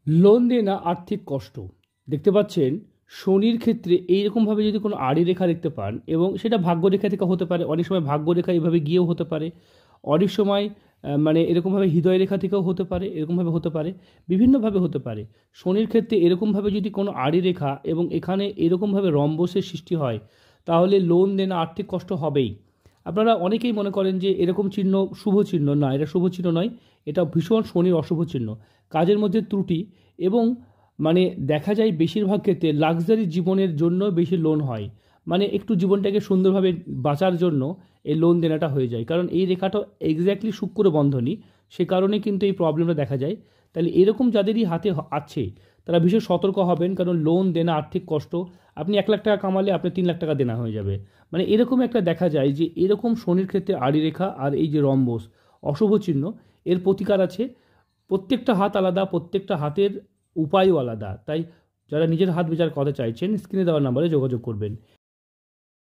Loan দেনা আর্থিক কষ্ট দেখতে পাচ্ছেন। শনির ক্ষেত্রে এইরকমভাবে যদি কোনো আড়ি রেখা দেখতে পান, এবং সেটা ভাগ্যরেখা থেকে হতে পারে, অনেক সময় ভাগ্যরেখা এইভাবে গিয়েও হতে পারে, অনেক সময় মানে এরকমভাবে হৃদয় রেখা থেকেও হতে পারে, এরকমভাবে হতে পারে, বিভিন্নভাবে হতে পারে। শনির ক্ষেত্রে এরকমভাবে যদি কোনো আড়ি রেখা এবং এখানে এরকমভাবে রম্বসের সৃষ্টি হয়, তাহলে লোন দেনা আর্থিক কষ্ট হবেই। আপনারা অনেকেই মনে করেন যে এরকম চিহ্ন শুভ চিহ্ন, না, এটা শুভ চিহ্ন নয়, এটা ভীষণ শনির অশুভ চিহ্ন। কাজের মধ্যে ত্রুটি, এবং মানে দেখা যায় বেশিরভাগ ক্ষেত্রে লাক্সারি জীবনের জন্য বেশি লোন হয়, মানে একটু জীবনটাকে সুন্দরভাবে বাঁচার জন্য এই লোন দেনাটা হয়ে যায়, কারণ এই রেখাটা এক্স্যাক্টলি শুক্র বন্ধনী, সে কারণে কিন্তু এই প্রবলেমটা দেখা যায়। তাহলে এরকম যাদেরই হাতে আছে তারা ভীষণ সতর্ক হবেন, কারণ লোন দেনা আর্থিক কষ্ট। আপনি 1 লাখ টাকা কামালে আপনার 3 লাখ টাকা দেনা হয়ে যাবে, মানে এরকম একটা দেখা যায় যে এরকম শনির ক্ষেত্রে আড়ি রেখা আর এই যে রম্বস অশুভ চিহ্ন, এর প্রতিকার আছে। প্রত্যেকটা হাত আলাদা, প্রত্যেকটা হাতের উপায়ও আলাদা। তাই যারা নিজের হাত বিচার করতে চাইছেন, স্ক্রিনে দেওয়ার নাম্বারে যোগাযোগ করবেন।